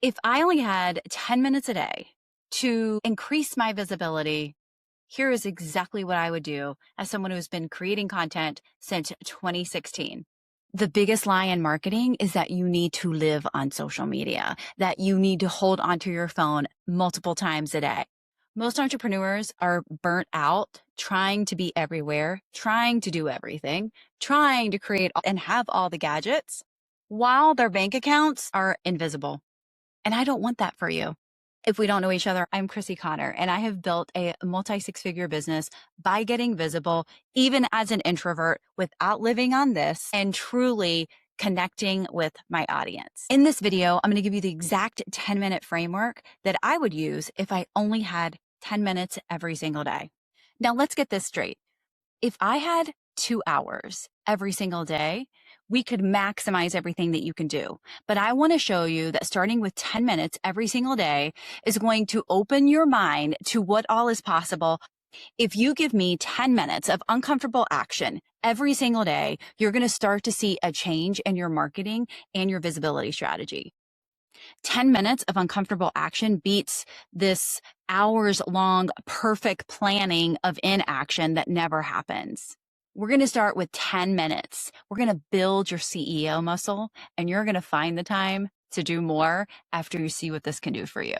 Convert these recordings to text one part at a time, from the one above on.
If I only had 10 minutes a day to increase my visibility, here is exactly what I would do as someone who's been creating content since 2016. The biggest lie in marketing is that you need to live on social media, that you need to hold onto your phone multiple times a day. Most entrepreneurs are burnt out trying to be everywhere, trying to do everything, trying to create and have all the gadgets while their bank accounts are invisible. And I don't want that for you. If we don't know each other, I'm Crissy Conner, and I have built a multi-six-figure business by getting visible, even as an introvert, without living on this and truly connecting with my audience. In this video, I'm going to give you the exact 10-minute framework that I would use if I only had 10 minutes every single day. Now, let's get this straight. If I had 2 hours every single day, we could maximize everything that you can do. But I want to show you that starting with 10 minutes every single day is going to open your mind to what all is possible. If you give me 10 minutes of uncomfortable action every single day, you're going to start to see a change in your marketing and your visibility strategy. 10 minutes of uncomfortable action beats this hours-long perfect planning of inaction that never happens. We're going to start with 10 minutes. We're going to build your CEO muscle, and you're going to find the time to do more after you see what this can do for you.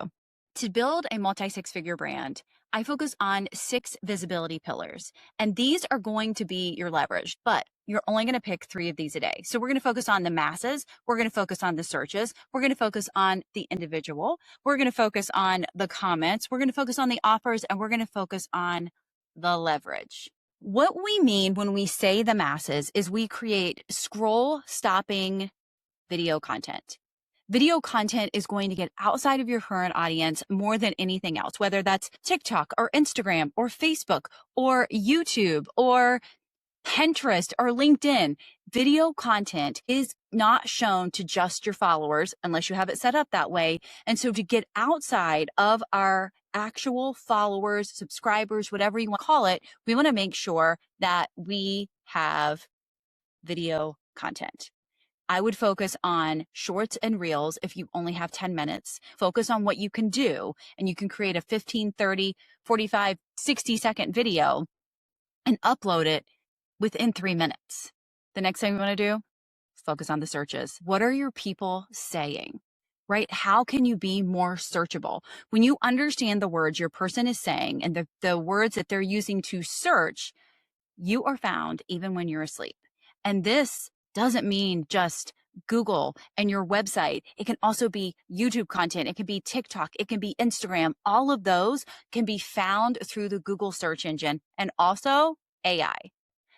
To build a multi-six-figure brand, I focus on 6 visibility pillars, and these are going to be your leverage, but you're only going to pick 3 of these a day. So we're going to focus on the masses. We're going to focus on the searches. We're going to focus on the individual. We're going to focus on the comments. We're going to focus on the offers, and we're going to focus on the leverage. What we mean when we say the masses is we create scroll-stopping video content. Video content is going to get outside of your current audience more than anything else, whether that's TikTok or Instagram or Facebook or YouTube or Pinterest or LinkedIn. Video content is not shown to just your followers unless you have it set up that way. And so to get outside of our actual followers, subscribers, whatever you want to call it, we want to make sure that we have video content. I would focus on shorts and reels if you only have 10 minutes. Focus on what you can do, and you can create a 15, 30, 45, 60-second video and upload it within 3 minutes. The next thing we want to do, focus on the searches. What are your people saying, right? How can you be more searchable? When you understand the words your person is saying and the words that they're using to search, you are found even when you're asleep. And this doesn't mean just Google and your website. It can also be YouTube content. It can be TikTok. It can be Instagram. All of those can be found through the Google search engine and also AI.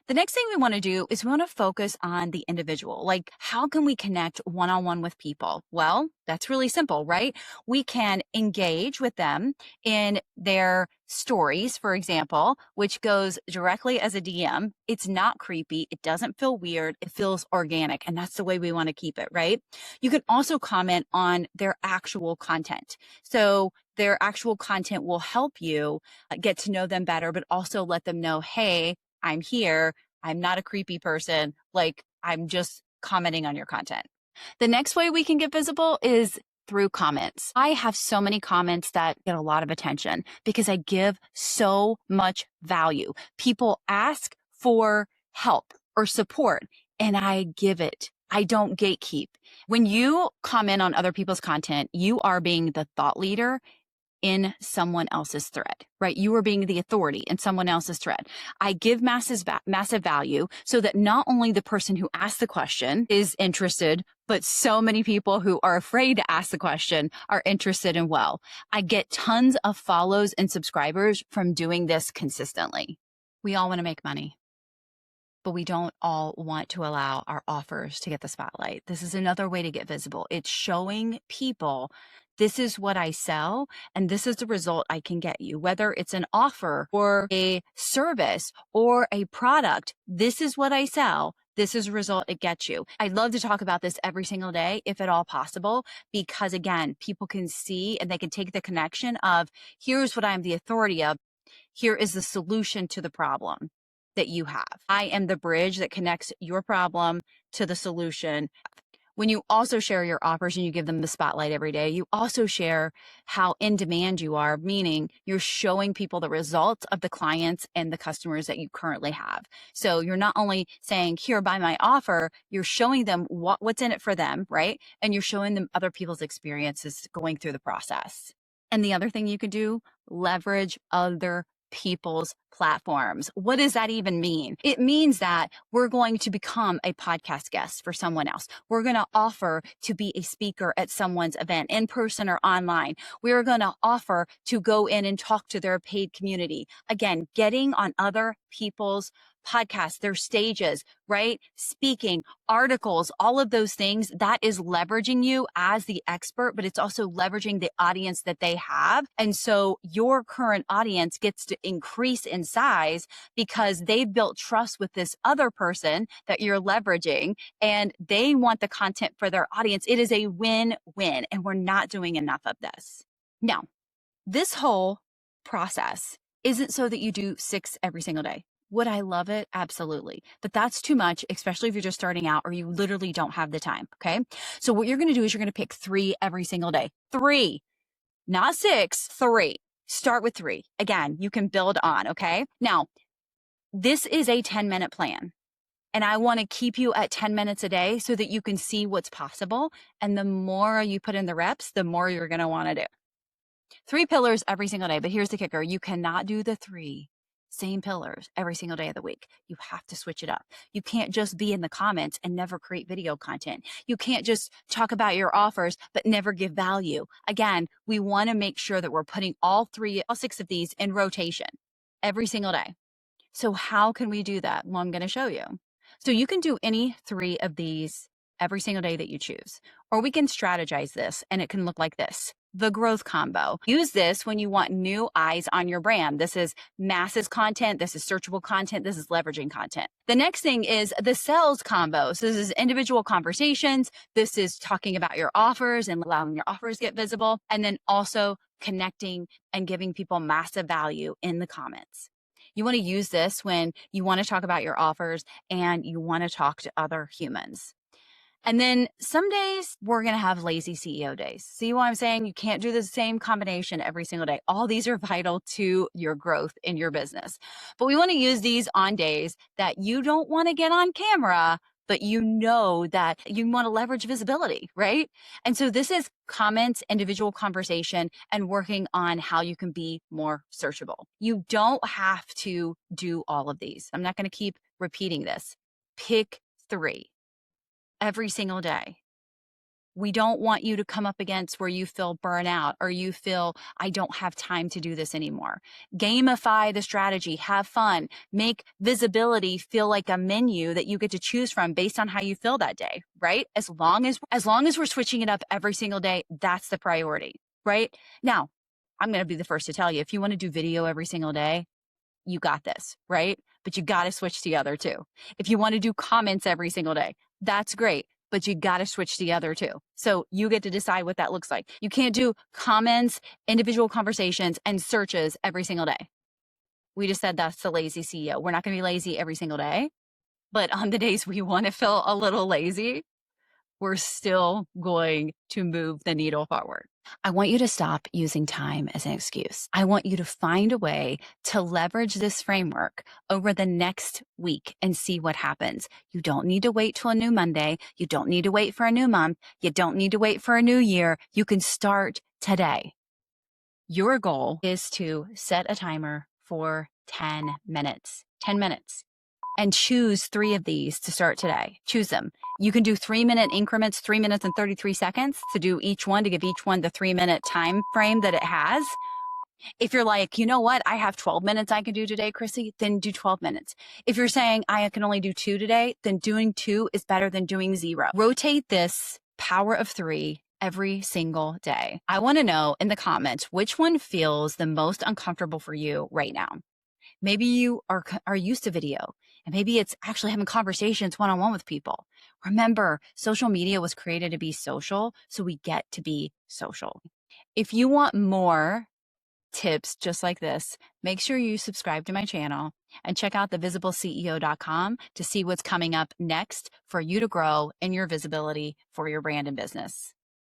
The next thing we want to do is we want to focus on the individual. Like, how can we connect one-on-one with people? Well, that's really simple, right? We can engage with them in their stories, for example, which goes directly as a DM. It's not creepy. It doesn't feel weird. It feels organic. And that's the way we want to keep it, right? You can also comment on their actual content. So their actual content will help you get to know them better, but also let them know, hey, I'm here. I'm not a creepy person. Like, I'm just commenting on your content. The next way we can get visible is through comments. I have so many comments that get a lot of attention because I give so much value. People ask for help or support, and I give it. I don't gatekeep. When you comment on other people's content, you are being the thought leader in someone else's thread, right? You are being the authority in someone else's thread. I give massive value so that not only the person who asked the question is interested, but so many people who are afraid to ask the question are interested in well. I get tons of follows and subscribers from doing this consistently. We all want to make money, but we don't all want to allow our offers to get the spotlight. This is another way to get visible. It's showing people this is what I sell, and this is the result I can get you. Whether it's an offer or a service or a product, this is what I sell. This is the result it gets you. I'd love to talk about this every single day, if at all possible, because again, people can see and they can take the connection of here's what I'm the authority of. Here is the solution to the problem that you have. I am the bridge that connects your problem to the solution. when you also share your offers and you give them the spotlight every day, you also share how in demand you are, meaning you're showing people the results of the clients and the customers that you currently have. So you're not only saying, here, buy my offer, you're showing them what's in it for them, right? And you're showing them other people's experiences going through the process. And the other thing you could do, leverage other people's platforms. What does that even mean? It means that we're going to become a podcast guest for someone else. We're going to offer to be a speaker at someone's event, in person or online. We're going to offer to go in and talk to their paid community. Again, getting on other people's podcasts, their stages, right? Speaking, articles, all of those things, that is leveraging you as the expert, but it's also leveraging the audience that they have. And so your current audience gets to increase in size because they've built trust with this other person that you're leveraging, and they want the content for their audience. It is a win-win, and we're not doing enough of this. Now, this whole process isn't so that you do 6 every single day. Would I love it? Absolutely. But that's too much, especially if you're just starting out or you literally don't have the time. Okay. So what you're going to do is you're going to pick 3 every single day. 3, not 6, 3. Start with 3. Again, you can build on. Okay. Now, this is a 10-minute plan. And I want to keep you at 10 minutes a day so that you can see what's possible. And the more you put in the reps, the more you're going to want to do. 3 pillars every single day. But here's the kicker. You cannot do the 3 same pillars every single day of the week. You have to switch it up. You can't just be in the comments and never create video content. You can't just talk about your offers, but never give value. Again, we want to make sure that we're putting all 6 of these in rotation every single day. So how can we do that? Well, I'm going to show you. So you can do any 3 of these every single day that you choose, or we can strategize this and it can look like this. The growth combo. Use this when you want new eyes on your brand. This is masses content. This is searchable content. This is leveraging content. The next thing is the sales combo. So this is individual conversations. This is talking about your offers and allowing your offers to get visible. And then also connecting and giving people massive value in the comments. You want to use this when you want to talk about your offers and you want to talk to other humans. And then some days we're going to have lazy CEO days. See what I'm saying? You can't do the same combination every single day. All these are vital to your growth in your business. But we want to use these on days that you don't want to get on camera, but you know that you want to leverage visibility, right? And so this is comments, individual conversation, and working on how you can be more searchable. You don't have to do all of these. I'm not going to keep repeating this. Pick 3. Every single day. We don't want you to come up against where you feel burnout or you feel, I don't have time to do this anymore. Gamify the strategy, have fun, make visibility feel like a menu that you get to choose from based on how you feel that day, right? As long as we're switching it up every single day, that's the priority, right? Now, I'm going to be the first to tell you, if you want to do video every single day, you got this, right? But you got to switch to the other 2. If you want to do comments every single day, that's great, but you got to switch to the other 2. So you get to decide what that looks like. You can't do comments, individual conversations, and searches every single day. We just said that's the lazy CEO. We're not going to be lazy every single day, but on the days we want to feel a little lazy, we're still going to move the needle forward. I want you to stop using time as an excuse. I want you to find a way to leverage this framework over the next week and see what happens. You don't need to wait till a new Monday. You don't need to wait for a new month. You don't need to wait for a new year. You can start today. Your goal is to set a timer for 10 minutes. 10 minutes. And choose 3 of these to start today. Choose them. You can do 3-minute increments, 3 minutes and 33 seconds to do each one, to give each one the 3-minute time frame that it has. If you're like, you know what, I have 12 minutes I can do today, Crissy, then do 12 minutes. If you're saying I can only do 2 today, then doing 2 is better than doing 0. Rotate this power of 3 every single day. I want to know in the comments which one feels the most uncomfortable for you right now. Maybe you are used to video, and maybe it's actually having conversations one-on-one with people. Remember, social media was created to be social, so we get to be social. If you want more tips just like this, make sure you subscribe to my channel and check out thevisibleceo.com to see what's coming up next for you to grow in your visibility for your brand and business.